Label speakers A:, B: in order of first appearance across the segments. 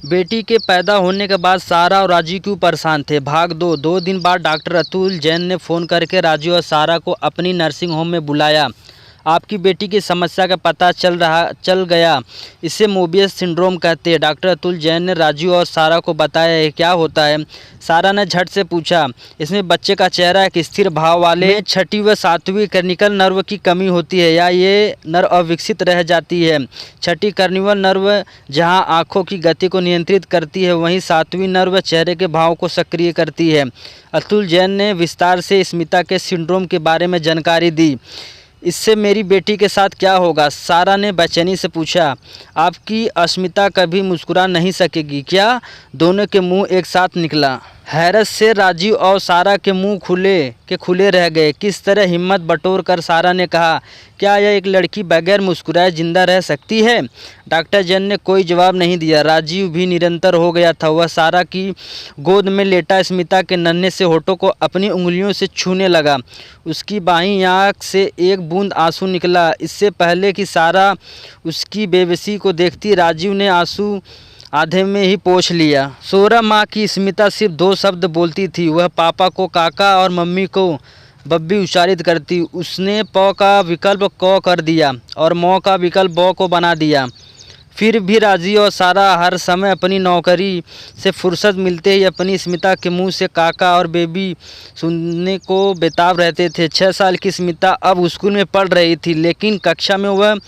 A: बेटी के पैदा होने के बाद सारा और राजू क्यों परेशान थे। भाग 2 दिन बाद डॉक्टर अतुल जैन ने फ़ोन करके राजू और सारा को अपनी नर्सिंग होम में बुलाया। आपकी बेटी की समस्या का पता चल गया। इसे मोबियस सिंड्रोम कहते हैं। डॉक्टर अतुल जैन ने राजू और सारा को बताया ये क्या होता है। सारा ने झट से पूछा। इसमें बच्चे का चेहरा एक स्थिर भाव वाले छठी व सातवीं कर्निकल नर्व की कमी होती है या ये नर्व अविकसित रह जाती है। छठी कर्निकल नर्व जहां आँखों की गति को नियंत्रित करती है, वहीं सातवीं नर्व चेहरे के भाव को सक्रिय करती है। अतुल जैन ने विस्तार से स्मिता के सिंड्रोम के बारे में जानकारी दी। इससे मेरी बेटी के साथ क्या होगा? सारा ने बेचैनी से पूछा। आपकी अस्मिता कभी मुस्कुरा नहीं सकेगी क्या? दोनों के मुंह एक साथ निकला। हैरत से राजीव और सारा के मुंह खुले रह गए। किस तरह हिम्मत बटोर कर सारा ने कहा, क्या यह एक लड़की बगैर मुस्कुराए जिंदा रह सकती है? डॉक्टर जैन ने कोई जवाब नहीं दिया। राजीव भी निरंतर हो गया था। वह सारा की गोद में लेटा स्मिता के नन्हे से होठों को अपनी उंगलियों से छूने लगा। उसकी बाईं आंख से एक बूंद आंसू निकला। इससे पहले कि सारा उसकी बेबसी को देखती, राजीव ने आंसू आधे में ही पोंछ लिया। 16 माह की स्मिता सिर्फ 2 शब्द बोलती थी। वह पापा को काका और मम्मी को बब्बी उच्चारित करती। उसने प का विकल्प क कर दिया और मौ का विकल्प ब को बना दिया। फिर भी राजीव और सारा हर समय अपनी नौकरी से फुर्सत मिलते ही अपनी स्मिता के मुंह से काका और बेबी सुनने को बेताब रहते थे। 6 साल की स्मिता अब स्कूल में पढ़ रही थी, लेकिन कक्षा में वह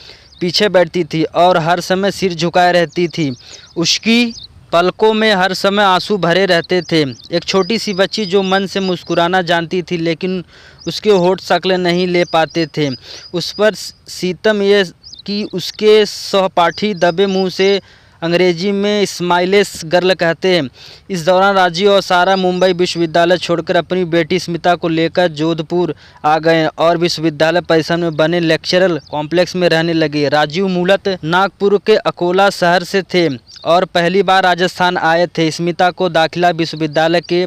A: पीछे बैठती थी और हर समय सिर झुकाए रहती थी। उसकी पलकों में हर समय आंसू भरे रहते थे। एक छोटी सी बच्ची जो मन से मुस्कुराना जानती थी, लेकिन उसके होठ शक्ल नहीं ले पाते थे। उस पर सितम ये कि उसके सहपाठी दबे मुंह से अंग्रेजी में स्माइलेस गर्ल कहते हैं। इस दौरान राजीव और सारा मुंबई विश्वविद्यालय छोड़कर अपनी बेटी स्मिता को लेकर जोधपुर आ गए और विश्वविद्यालय परिसर में बने लेक्चरल कॉम्प्लेक्स में रहने लगे। राजीव मूलतः नागपुर के अकोला शहर से थे और पहली बार राजस्थान आए थे। स्मिता को दाखिला विश्वविद्यालय के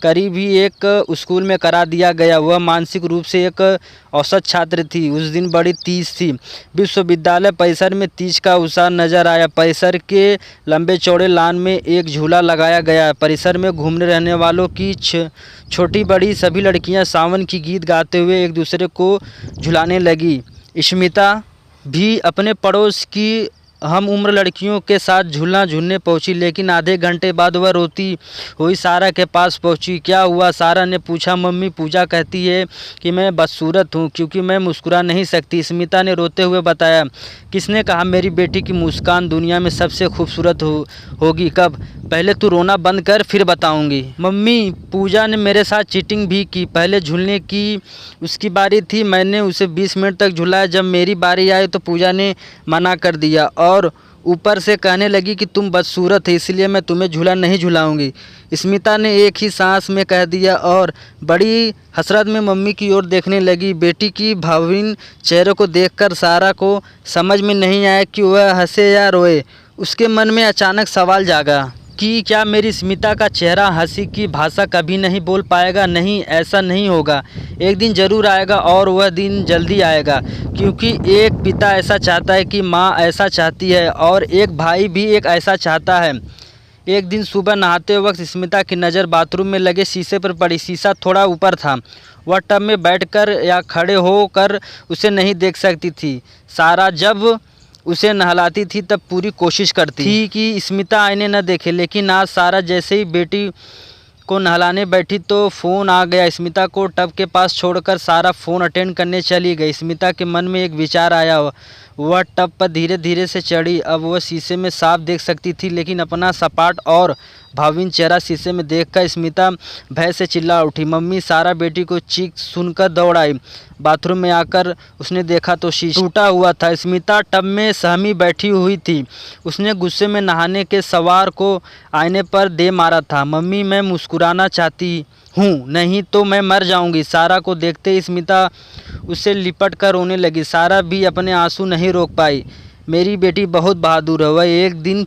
A: करीब ही एक स्कूल में करा दिया गया। वह मानसिक रूप से एक औसत छात्र थी। उस दिन बड़ी तीज थी। विश्वविद्यालय परिसर में तीज का उत्साह नजर आया। परिसर के लंबे चौड़े लान में एक झूला लगाया गया। परिसर में घूमने रहने वालों की छोटी बड़ी सभी लड़कियां सावन की गीत गाते हुए एक दूसरे को झुलाने लगी। स्मिता भी अपने पड़ोस की हम उम्र लड़कियों के साथ झूलना झूलने पहुंची, लेकिन आधे घंटे बाद वह रोती हुई सारा के पास पहुंची। क्या हुआ? सारा ने पूछा। मम्मी, पूजा कहती है कि मैं बदसूरत हूं क्योंकि मैं मुस्कुरा नहीं सकती। स्मिता ने रोते हुए बताया। किसने कहा मेरी बेटी की मुस्कान दुनिया में सबसे खूबसूरत होगी? कब? पहले तू रोना बंद कर, फिर बताऊंगी। मम्मी, पूजा ने मेरे साथ चीटिंग भी की। पहले झूलने की उसकी बारी थी, मैंने उसे 20 मिनट तक झुलाया। जब मेरी बारी आई तो पूजा ने मना कर दिया और ऊपर से कहने लगी कि तुम बदसूरत है, इसलिए मैं तुम्हें झूला नहीं झुलाऊंगी। स्मिता ने एक ही सांस में कह दिया और बड़ी हसरत में मम्मी की ओर देखने लगी। बेटी की भावहीन चेहरे को देखकर सारा को समझ में नहीं आया कि वह हंसे या रोए। उसके मन में अचानक सवाल जागा कि क्या मेरी स्मिता का चेहरा हंसी की भाषा कभी नहीं बोल पाएगा? नहीं, ऐसा नहीं होगा। एक दिन ज़रूर आएगा और वह दिन जल्दी आएगा, क्योंकि एक पिता ऐसा चाहता है कि माँ ऐसा चाहती है और एक भाई भी एक ऐसा चाहता है। एक दिन सुबह नहाते वक्त स्मिता की नज़र बाथरूम में लगे शीशे पर पड़ी। शीशा थोड़ा ऊपर था। वह टब में बैठकर या खड़े होकर उसे नहीं देख सकती थी। सारा जब उसे नहलाती थी तब पूरी कोशिश करती थी कि स्मिता आईने न देखे, लेकिन आज सारा जैसे ही बेटी को नहलाने बैठी तो फ़ोन आ गया। स्मिता को टब के पास छोड़कर सारा फ़ोन अटेंड करने चली गई। स्मिता के मन में एक विचार आया। वह टब पर धीरे धीरे से चढ़ी। अब वह शीशे में साफ देख सकती थी, लेकिन अपना सपाट और भावहीन चेहरा शीशे में देखकर स्मिता भय से चिल्ला उठी। मम्मी! सारा बेटी को चीख सुनकर दौड़ आई। बाथरूम में आकर उसने देखा तो शीशा टूटा हुआ था। स्मिता टब में सहमी बैठी हुई थी। उसने गुस्से में नहाने के सवार को आईने पर दे मारा था। मम्मी, मैं मुस्कुराना चाहती हूँ, नहीं तो मैं मर जाऊंगी। सारा को देखते ही स्मिता उससे लिपट कर रोने लगी। सारा भी अपने आंसू नहीं रोक पाई। मेरी बेटी बहुत बहादुर है, वह एक दिन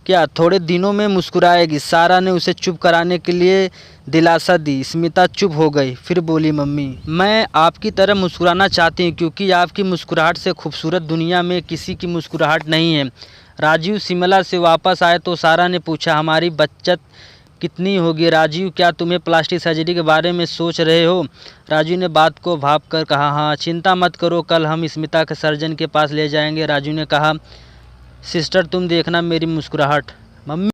A: क्या थोड़े दिनों में मुस्कुराएगी। सारा ने उसे चुप कराने के लिए दिलासा दी। स्मिता चुप हो गई, फिर बोली, मम्मी, मैं आपकी तरह मुस्कुराना चाहती हूँ, क्योंकि आपकी मुस्कुराहट से खूबसूरत दुनिया में किसी की मुस्कुराहट नहीं है। राजीव शिमला से वापस आए तो सारा ने पूछा, हमारी बचत कितनी होगी? राजीव, क्या तुम्हें प्लास्टिक सर्जरी के बारे में सोच रहे हो? राजू ने बात को भाप कर कहा, हाँ, चिंता मत करो, कल हम स्मिता के सर्जन के पास ले जाएंगे। राजू ने कहा, सिस्टर तुम देखना मेरी मुस्कुराहट। मम्मी